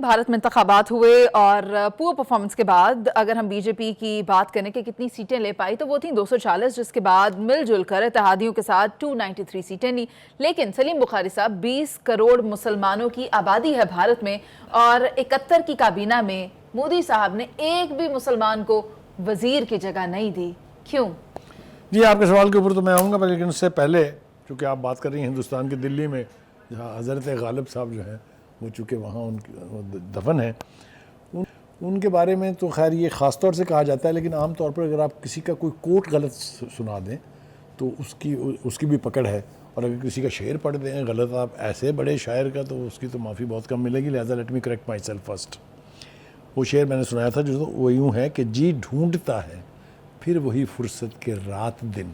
بھارت میں انتخابات ہوئے اور پور پرفارمنس کے بعد اگر ہم بی جے پی کی بات کریں کہ کتنی سیٹیں لے پائی تو وہ تھیں 240، جس کے بعد مل جل کر اتحادیوں کے ساتھ 293 سیٹیں لی. لیکن سلیم بخاری صاحب، 20 کروڑ مسلمانوں کی آبادی ہے بھارت میں اور 71 کی کابینہ میں مودی صاحب نے ایک بھی مسلمان کو وزیر کی جگہ نہیں دی. کیوں؟ جی، آپ کے سوال کے اوپر تو میں آؤں گا، لیکن اس سے پہلے چونکہ آپ بات کر رہی ہیں ہندوستان کی دلی میں جہاں حضرت غالب صاحب جو ہیں وہ چونکہ وہاں ان کی دفن ہیں، ان کے بارے میں تو خیر یہ خاص طور سے کہا جاتا ہے، لیکن عام طور پر اگر آپ کسی کا کوئی کوٹ غلط سنا دیں تو اس کی بھی پکڑ ہے، اور اگر کسی کا شعر پڑھ دیں غلط آپ ایسے بڑے شاعر کا تو اس کی تو معافی بہت کم ملے گی. لہٰذا let me correct my self first. وہ شعر میں نے سنایا تھا جو وہ یوں ہے کہ جی ڈھونڈتا ہے پھر وہی فرصت کے رات دن،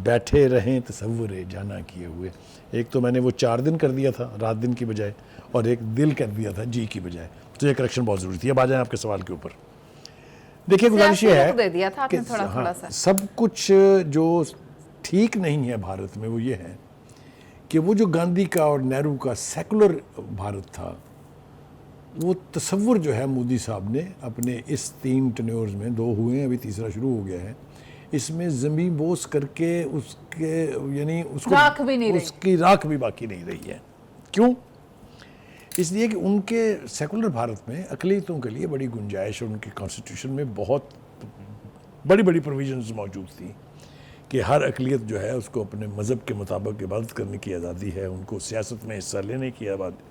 بیٹھے رہیں تصور جانا کیے ہوئے. ایک تو میں نے وہ 4 دن کر دیا تھا رات دن کی بجائے، اور ایک دل کر دیا تھا جی کی بجائے، تو یہ کریکشن بہت ضروری تھی. اب آ جائیں آپ کے سوال کے اوپر. دیکھیے گزارش یہ ہے کہ سب کچھ جو ٹھیک نہیں ہے بھارت میں وہ یہ ہے کہ وہ جو گاندھی کا اور نہرو کا سیکولر بھارت تھا، وہ تصور جو ہے مودی صاحب نے اپنے اس 3 ٹینیورز میں 2 ہوئے ہیں، ابھی تیسرا شروع ہو گیا ہے، اس میں زمین بوس کر کے اس کی راکھ بھی باقی نہیں رہی ہے. کیوں؟ اس لیے کہ ان کے سیکولر بھارت میں اقلیتوں کے لیے بڑی گنجائش، اور ان کی کانسٹیٹیوشن میں بہت بڑی بڑی پروویژنز موجود تھیں کہ ہر اقلیت جو ہے اس کو اپنے مذہب کے مطابق عبادت کرنے کی آزادی ہے، ان کو سیاست میں حصہ لینے کی آزادی.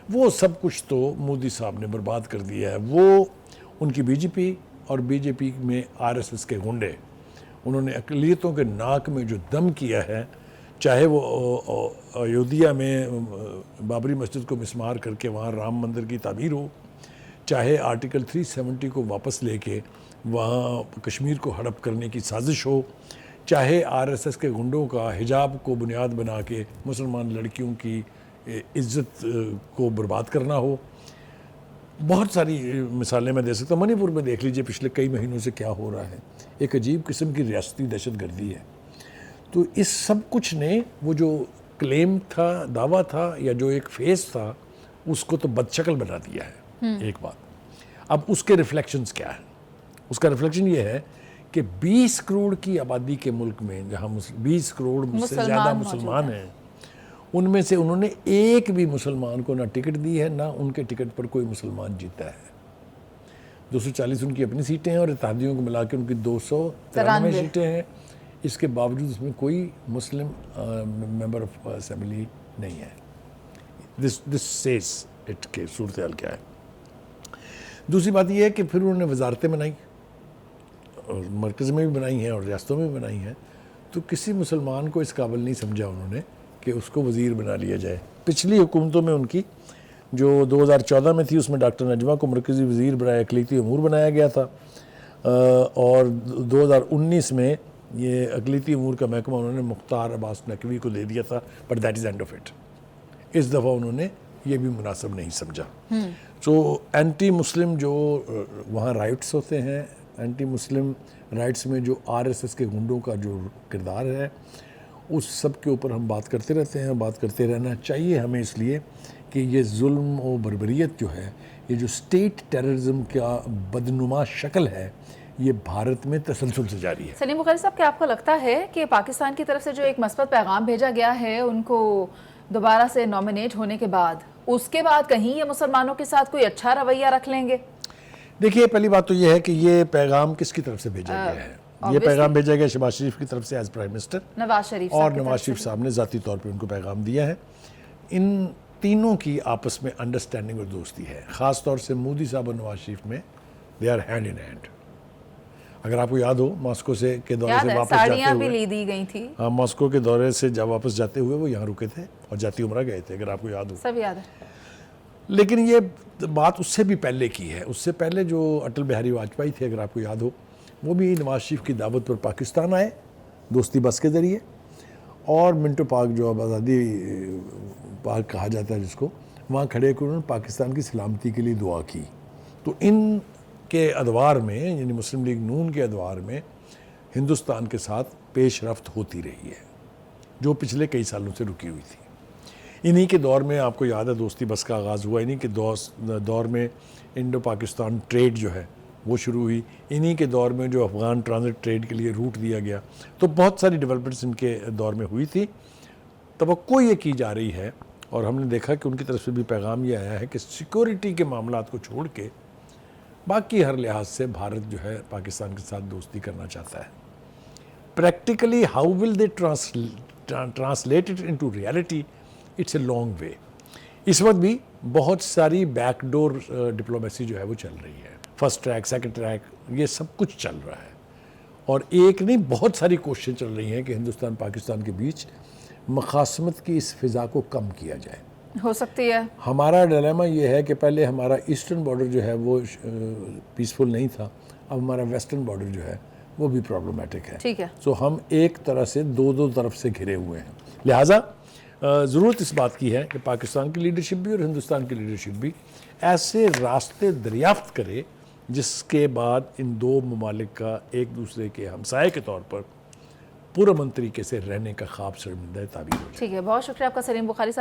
وہ سب کچھ تو مودی صاحب نے برباد کر دیا ہے. وہ ان کی بی جے پی اور بی جے پی میں آر ایس ایس کے گنڈے، انہوں نے اقلیتوں کے ناک میں جو دم کیا ہے، چاہے وہ ایودھیا میں بابری مسجد کو مسمار کر کے وہاں رام مندر کی تعمیر ہو، چاہے آرٹیکل 370 کو واپس لے کے وہاں کشمیر کو ہڑپ کرنے کی سازش ہو، چاہے آر ایس ایس کے گنڈوں کا حجاب کو بنیاد بنا کے مسلمان لڑکیوں کی عزت کو برباد کرنا ہو. بہت ساری مثالیں میں دے سکتا ہوں. منی پور میں دیکھ لیجئے پچھلے کئی مہینوں سے کیا ہو رہا ہے. ایک عجیب قسم کی ریاستی دہشت گردی ہے. تو اس سب کچھ نے وہ جو کلیم تھا، دعویٰ تھا، یا جو ایک فیس تھا، اس کو تو بدشکل بنا دیا ہے. ایک بات. اب اس کے ریفلیکشنز کیا ہیں؟ اس کا ریفلیکشن یہ ہے کہ 20 کروڑ کی آبادی کے ملک میں جہاں 20 کروڑ سے زیادہ مسلمان ہیں، ان میں سے انہوں نے ایک بھی مسلمان کو نہ ٹکٹ دی ہے، نہ ان کے ٹکٹ پر کوئی مسلمان جیتا ہے. 240 ان کی اپنی سیٹیں ہیں اور اتحادیوں کو ملا کے ان کی 293 سیٹیں ہیں. اس کے باوجود اس میں کوئی مسلم ممبر آف اسمبلی نہیں ہے. دس سیز اٹ کہ صورتحال کیا ہے. دوسری بات یہ ہے کہ پھر انہوں نے وزارتیں بنائی، اور مرکز میں بھی بنائی ہیں اور ریاستوں میں بھی بنائی ہیں، تو کسی مسلمان کو اس قابل نہیں سمجھا انہوں نے کہ اس کو وزیر بنا لیا جائے. پچھلی حکومتوں میں ان کی جو 2014 میں تھی، اس میں ڈاکٹر نجمہ کو مرکزی وزیر برائے اقلیتی امور بنایا گیا تھا، اور 2019 میں یہ اقلیتی امور کا محکمہ انہوں نے مختار عباس نقوی کو دے دیا تھا. But that is end of it. اس دفعہ انہوں نے یہ بھی مناسب نہیں سمجھا. سو اینٹی مسلم جو وہاں رائٹس ہوتے ہیں، اینٹی مسلم رائٹس میں جو آر ایس ایس کے گنڈوں کا جو کردار ہے، اس سب کے اوپر ہم بات کرتے رہتے ہیں. بات کرتے رہنا چاہیے ہمیں، اس لیے کہ یہ ظلم و بربریت جو ہے، یہ جو سٹیٹ ٹیررزم کا بدنما شکل ہے، یہ بھارت میں تسلسل سے جاری ہے. سلیم بخاری صاحب، کیا آپ کو لگتا ہے کہ پاکستان کی طرف سے جو ایک مثبت پیغام بھیجا گیا ہے ان کو دوبارہ سے نامنیٹ ہونے کے بعد، اس کے بعد کہیں یہ مسلمانوں کے ساتھ کوئی اچھا رویہ رکھ لیں گے؟ دیکھیے، پہلی بات تو یہ ہے کہ یہ پیغام کس کی طرف سے بھیجا گیا ہے. یہ پیغام بھیجا گیا شہباز شریف کی طرف سے ایز پرائم منسٹر، اور نواز شریف صاحب نے ذاتی طور پہ ان کو پیغام دیا ہے. ان تینوں کی آپس میں انڈرسٹینڈنگ اور دوستی ہے. خاص طور سے مودی صاحب اور نواز شریف میں they are hand in hand. اگر آپ کو یاد ہو ماسکو کے دورے سے واپس جاتے ہوئے بھی لی گئی تھی. ہاں، ماسکو کے دورے سے جب واپس جاتے ہوئے وہ یہاں رکے تھے اور جاتی عمرہ گئے تھے، اگر آپ کو یاد ہو. سب یاد ہے. لیکن یہ بات اس سے بھی پہلے کی ہے. اس سے پہلے جو اٹل بہاری واجپئی تھے، اگر آپ کو یاد ہو، وہ بھی نواز شریف کی دعوت پر پاکستان آئے دوستی بس کے ذریعے، اور منٹو پارک جو اب آزادی پارک کہا جاتا ہے جس کو، وہاں کھڑے کر انہوں نے پاکستان کی سلامتی کے لیے دعا کی. تو ان کے ادوار میں، یعنی مسلم لیگ نون کے ادوار میں، ہندوستان کے ساتھ پیش رفت ہوتی رہی ہے جو پچھلے کئی سالوں سے رکی ہوئی تھی. انہی کے دور میں آپ کو یاد ہے دوستی بس کا آغاز ہوا, انہی کے دور میں انڈو پاکستان ٹریڈ جو ہے وہ شروع ہوئی, انہی کے دور میں جو افغان ٹرانزٹ ٹریڈ کے لیے روٹ دیا گیا. تو بہت ساری ڈیولپمنٹس ان کے دور میں ہوئی تھی. توقع یہ کی جا رہی ہے اور ہم نے دیکھا کہ ان کی طرف سے بھی پیغام یہ آیا ہے کہ سیکورٹی کے معاملات کو چھوڑ کے باقی ہر لحاظ سے بھارت جو ہے پاکستان کے ساتھ دوستی کرنا چاہتا ہے. Practically how will they translate it into reality, it's a long way. اس وقت بھی بہت ساری بیک ڈور ڈپلومیسی جو ہے وہ چل رہی ہے, فرسٹ ٹریک, سیکنڈ ٹریک, یہ سب کچھ چل رہا ہے. اور ایک نہیں بہت ساری کوششیں چل رہی ہیں کہ ہندوستان پاکستان کے بیچ مخاصمت کی اس فضا کو کم کیا جائے. ہو سکتی ہے. ہمارا ڈیلیما یہ ہے کہ پہلے ہمارا ایسٹرن بارڈر جو ہے وہ پیسفل نہیں تھا, اب ہمارا ویسٹرن بارڈر جو ہے وہ بھی پرابلمٹک ہے. ٹھیک ہے. سو ہم ایک طرح سے دو طرف سے گھرے ہوئے ہیں. لہٰذا ضرورت اس بات کی ہے کہ پاکستان کی لیڈرشپ بھی اور ہندوستان کی لیڈرشپ بھی ایسے راستے دریافت کرے جس کے بعد ان دو ممالک کا ایک دوسرے کے ہمسائے کے طور پر پرامن طریقے سے رہنے کا خواب شرمندہ تعبیر ہو جائے. ٹھیک ہے, بہت شکریہ آپ کا سلیم بخاری صاحب.